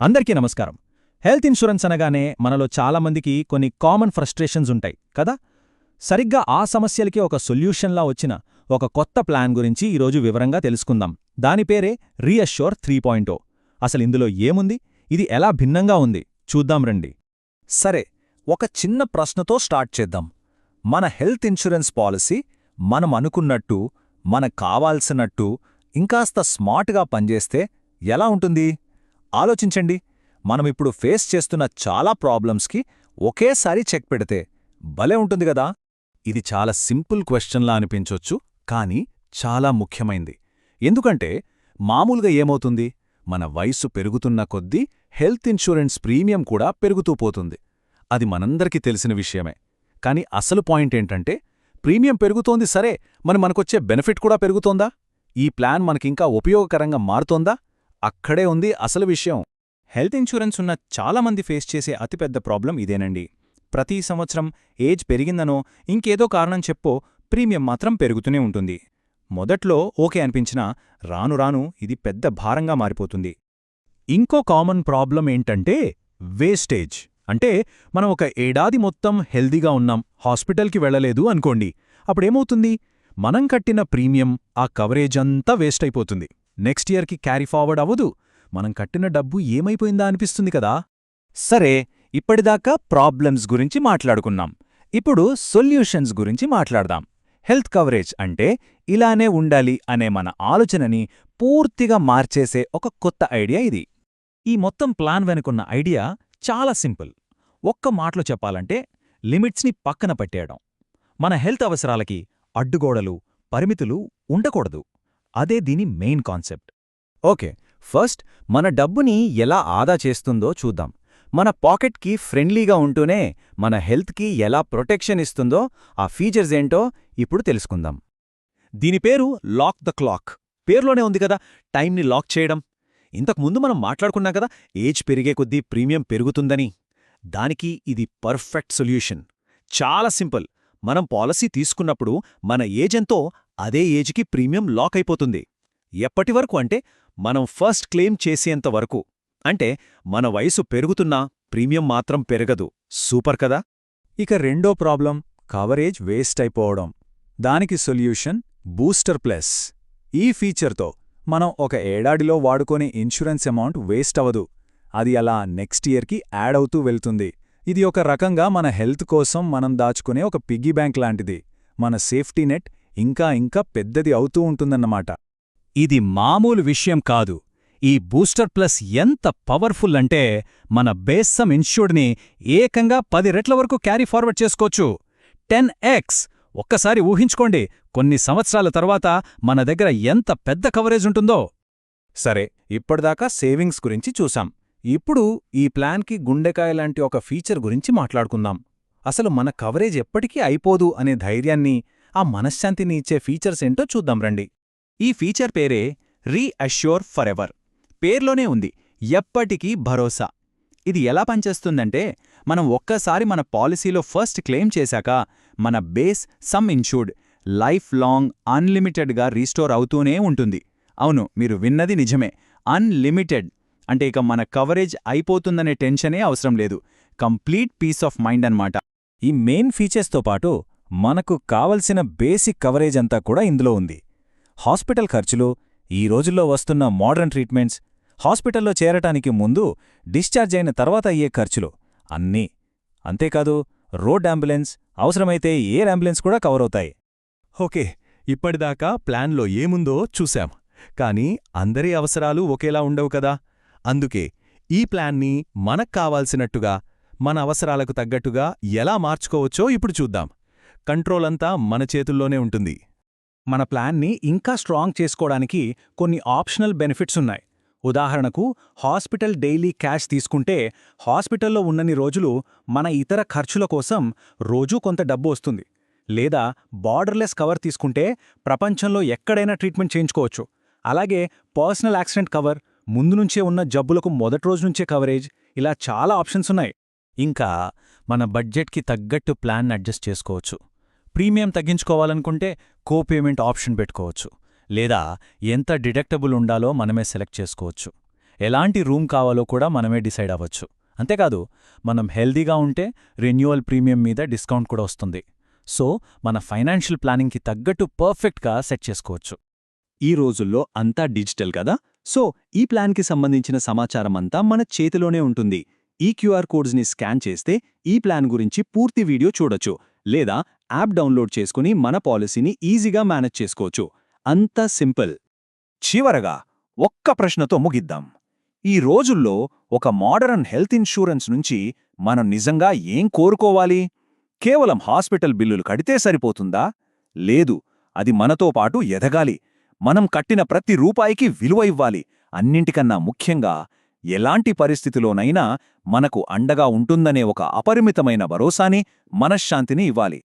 అందరికీ నమస్కారం. Health insurance అనగానే మనలో చాలామందికి కొన్ని కామన్ ఫ్రస్ట్రేషన్స్ ఉంటాయి కదా. సరిగ్గా ఆ సమస్యలకి ఒక సొల్యూషన్లా వచ్చిన ఒక కొత్త ప్లాన్ గురించి ఈరోజు వివరంగా తెలుసుకుందాం. దాని పేరే రీఅష్యూర్ 3.0. అసలు ఇందులో ఏముంది, ఇది ఎలా భిన్నంగా ఉంది చూద్దాం రండి. సరే, ఒక చిన్న ప్రశ్నతో స్టార్ట్ చేద్దాం. మన హెల్త్ ఇన్సూరెన్స్ పాలసీ మనం అనుకున్నట్టు, మనకు కావాల్సినట్టు ఇంకాస్త స్మార్ట్గా పనిచేస్తే ఎలా ఉంటుంది? ఆలోచించండి. మనమిప్పుడు ఫేస్ చేస్తున్న చాలా ప్రాబ్లమ్స్కి ఒకేసారి చెక్ పెడితే భలే ఉంటుంది గదా. ఇది చాలా సింపుల్ క్వశ్చన్లా అనిపించొచ్చు, కానీ చాలా ముఖ్యమైంది. ఎందుకంటే మామూలుగా ఏమవుతుంది, మన వయస్సు పెరుగుతున్న కొద్దీ హెల్త్ ఇన్సూరెన్స్ ప్రీమియం కూడా పెరుగుతూ పోతుంది. అది మనందరికీ తెలిసిన విషయమే. కాని అసలు పాయింట్ ఏంటంటే, ప్రీమియం పెరుగుతోంది సరే, మనకొచ్చే బెనిఫిట్ కూడా పెరుగుతోందా? ఈ ప్లాన్ మనకింకా ఉపయోగకరంగా మారుతోందా? అక్కడే ఉంది అసలు విషయం. హెల్త్ ఇన్సూరెన్స్ ఉన్న చాలామంది ఫేస్ చేసే అతిపెద్ద ప్రాబ్లం ఇదేనండి. ప్రతి సంవత్సరం ఏజ్ పెరిగిందనో ఇంకేదో కారణం చెప్పో ప్రీమియం మాత్రం పెరుగుతూనే ఉంటుంది. మొదట్లో ఓకే అనిపించినా రాను రాను ఇది పెద్ద భారంగా మారిపోతుంది. ఇంకో కామన్ ప్రాబ్లం ఏంటంటే వేస్టేజ్. అంటే మనం ఒక ఏడాది మొత్తం హెల్దీగా ఉన్నాం, హాస్పిటల్కి వెళ్ళలేదు అనుకోండి. అప్పుడేమవుతుంది, మనం కట్టిన ప్రీమియం, ఆ కవరేజ్ అంతా వేస్ట్ అయిపోతుంది. నెక్స్ట్ ఇయర్కి క్యారీ ఫార్వర్డ్ అవ్వదు. మనం కట్టిన డబ్బు ఏమైపోయిందా అనిపిస్తుంది కదా. సరే, ఇప్పటిదాకా ప్రాబ్లమ్స్ గురించి మాట్లాడుకున్నాం. ఇప్పుడు సొల్యూషన్స్ గురించి మాట్లాడదాం. హెల్త్ కవరేజ్ అంటే ఇలానే ఉండాలి అనే మన ఆలోచనని పూర్తిగా మార్చేసే ఒక కొత్త ఐడియా ఇది. ఈ మొత్తం ప్లాన్ వెనుకున్న ఐడియా చాలా సింపుల్. ఒక్క మాటలో చెప్పాలంటే లిమిట్స్ని పక్కన పెట్టేయడం. మన హెల్త్ అవసరాలకి అడ్డుగోడలు, పరిమితులు ఉండకూడదు. అదే దీని మెయిన్ కాన్సెప్ట్. ఓకే, ఫస్ట్ మన డబ్బుని ఎలా ఆదా చేస్తుందో చూద్దాం. మన పాకెట్కి ఫ్రెండ్లీగా ఉంటూనే మన హెల్త్కి ఎలా ప్రొటెక్షన్ ఇస్తుందో ఆ ఫీచర్స్ ఏంటో ఇప్పుడు తెలుసుకుందాం. దీని పేరు లాక్ ద క్లాక్. పేర్లోనే ఉంది కదా, టైంని లాక్ చేయడం. ఇంతకుముందు మనం మాట్లాడుకున్నాం కదా, ఏజ్ పెరిగే కొద్దీ ప్రీమియం పెరుగుతుందని. దానికి ఇది పర్ఫెక్ట్ సొల్యూషన్. చాలా సింపుల్. మనం పాలసీ తీసుకున్నప్పుడు మన ఏజెంతో అదే ఏజ్కి ప్రీమియం లాక్ అయిపోతుంది. ఎప్పటివరకు అంటే మనం ఫస్ట్ క్లెయిమ్ చేసేంతవరకు. అంటే మన వయసు పెరుగుతున్నా ప్రీమియం మాత్రం పెరగదు. సూపర్ కదా. ఇక రెండో ప్రాబ్లం కవరేజ్ వేస్ట్ అయిపోవడం. దానికి సొల్యూషన్ బూస్టర్ ప్లస్. ఈ ఫీచర్తో మనం ఒక ఏడాదిలో వాడుకునే ఇన్సూరెన్స్ అమౌంట్ వేస్ట్ అవ్వదు. అది అలా నెక్స్ట్ ఇయర్కి యాడ్ అవుతూ వెళ్తుంది. ఇది ఒక రకంగా మన హెల్త్ కోసం మనం దాచుకునే ఒక పిగ్గీ బ్యాంక్ లాంటిది. మన సేఫ్టీ నెట్ ఇంకా పెద్దది అవుతూ ఉంటుందన్నమాట. ఇది మామూలు విషయం కాదు. ఈ బూస్టర్ ప్లస్ ఎంత పవర్ఫుల్ అంటే మన బేస్ సమ్ ఇన్ష్యూర్డ్ని ఏకంగా 10 రెట్ల వరకు క్యారీ ఫార్వర్డ్ చేసుకోవచ్చు. 10x. ఒక్కసారి ఊహించుకోండి, కొన్ని సంవత్సరాల తర్వాత మన దగ్గర ఎంత పెద్ద కవరేజ్ ఉంటుందో. సరే, ఇప్పటిదాకా సేవింగ్స్ గురించి చూసాం. ఇప్పుడు ఈ ప్లాన్కి గుండెకాయలాంటి ఒక ఫీచర్ గురించి మాట్లాడుకుందాం. అసలు మన కవరేజ్ ఎప్పటికీ అయిపోదు అనే ధైర్యాన్ని, ఆ మనశ్శాంతిని ఇచ్చే ఫీచర్స్ ఏంటో చూద్దాం రండి. ఈ ఫీచర్ పేరే రీఅష్యూర్ ఫరెవర్. పేర్లోనే ఉంది, ఎప్పటికీ భరోసా. ఇది ఎలా పనిచేస్తుందంటే, మనం ఒక్కసారి మన పాలసీలో ఫస్ట్ క్లెయిమ్ చేశాక మన base sum insured life long అన్లిమిటెడ్గా రీస్టోర్ అవుతూనే ఉంటుంది. అవును, మీరు విన్నది నిజమే, అన్లిమిటెడ్. అంటే ఇక మన కవరేజ్ అయిపోతుందనే టెన్షనే అవసరం లేదు. కంప్లీట్ పీస్ ఆఫ్ మైండ్ అన్నమాట. ఈ మెయిన్ ఫీచర్స్తో పాటు మనకు కావలసిన బేసిక్ కవరేజ్ అంతా కూడా ఇందులో ఉంది. హాస్పిటల్ ఖర్చులు, ఈ రోజుల్లో వస్తున్న మోడర్న్ ట్రీట్మెంట్స్, హాస్పిటల్లో చేరటానికి ముందు, డిశ్చార్జ్ అయిన తర్వాత అయ్యే ఖర్చులు అన్నీ. అంతేకాదు, రోడ్ అంబులెన్స్, అవసరమైతే ఎయిర్ అంబులెన్స్ కూడా కవర్ అవుతాయి. ఓకే, ఇప్పటిదాకా ప్లాన్లో ఏముందో చూశాం. కానీ అందరి అవసరాలు ఒకేలా ఉండవు కదా. అందుకే ఈ ప్లాన్ని మనక్కావాల్సినట్టుగా, మన అవసరాలకు తగ్గట్టుగా ఎలా మార్చుకోవచ్చో ఇప్పుడు చూద్దాం. కంట్రోల్ అంతా మన చేతుల్లోనే ఉంటుంది. మన ప్లాన్ని ఇంకా స్ట్రాంగ్ చేసుకోవడానికి కొన్ని ఆప్షనల్ బెనిఫిట్స్ ఉన్నాయి. ఉదాహరణకు, హాస్పిటల్ డైలీ క్యాష్ తీసుకుంటే హాస్పిటల్లో ఉన్నన్ని రోజులు మన ఇతర ఖర్చుల కోసం రోజూ కొంత డబ్బు వస్తుంది. లేదా బార్డర్లెస్ కవర్ తీసుకుంటే ప్రపంచంలో ఎక్కడైనా ట్రీట్మెంట్ చేయించుకోవచ్చు. అలాగే పర్సనల్ యాక్సిడెంట్ కవర్, ముందు నుంచే ఉన్న జబ్బులకు మొదటి రోజు నుంచే కవరేజ్, ఇలా చాలా ఆప్షన్స్ ఉన్నాయి. ఇంకా మన బడ్జెట్కి తగ్గట్టు ప్లాన్ అడ్జస్ట్ చేసుకోవచ్చు. ప్రీమియం తగ్గించుకోవాలనుకుంటే కోపేమెంట్ ఆప్షన్ పెట్టుకోవచ్చు. లేదా ఎంత డిడక్టబుల్ ఉండాలో మనమే సెలెక్ట్ చేసుకోవచ్చు. ఎలాంటి రూమ్ కావాలో కూడా మనమే డిసైడ్ అవ్వచ్చు. అంతేకాదు, మనం హెల్దీగా ఉంటే రెన్యువల్ ప్రీమియం మీద డిస్కౌంట్ కూడా వస్తుంది. సో మన ఫైనాన్షియల్ ప్లానింగ్కి తగ్గట్టు పర్ఫెక్ట్గా సెట్ చేసుకోవచ్చు. ఈ రోజుల్లో అంతా డిజిటల్ కదా, సో ఈ ప్లాన్కి సంబంధించిన సమాచారమంతా మన చేతిలోనే ఉంటుంది. ఈ క్యూఆర్ కోడ్స్ని స్కాన్ చేస్తే ఈ ప్లాన్ గురించి పూర్తి వీడియో చూడొచ్చు, లేదా యాప్ డౌన్లోడ్ చేసుకుని మన పాలసీని ఈజీగా మేనేజ్ చేసుకోవచ్చు. అంతా సింపుల్. చివరగా ఒక్క ప్రశ్నతో ముగిద్దాం. ఈ రోజుల్లో ఒక మోడరన్ హెల్త్ ఇన్సూరెన్స్ నుంచి మనం నిజంగా ఏం కోరుకోవాలి? కేవలం హాస్పిటల్ బిల్లులు కడితే సరిపోతుందా? లేదు, అది మనతో పాటు ఎదగాలి. మనం కట్టిన ప్రతి రూపాయికి విలువ ఇవ్వాలి. అన్నింటికన్నా ముఖ్యంగా ఎలాంటి పరిస్థితిలోనైనా మనకు అండగా ఉంటుందనే ఒక అపరిమితమైన భరోసాని, మనశ్శాంతిని ఇవ్వాలి.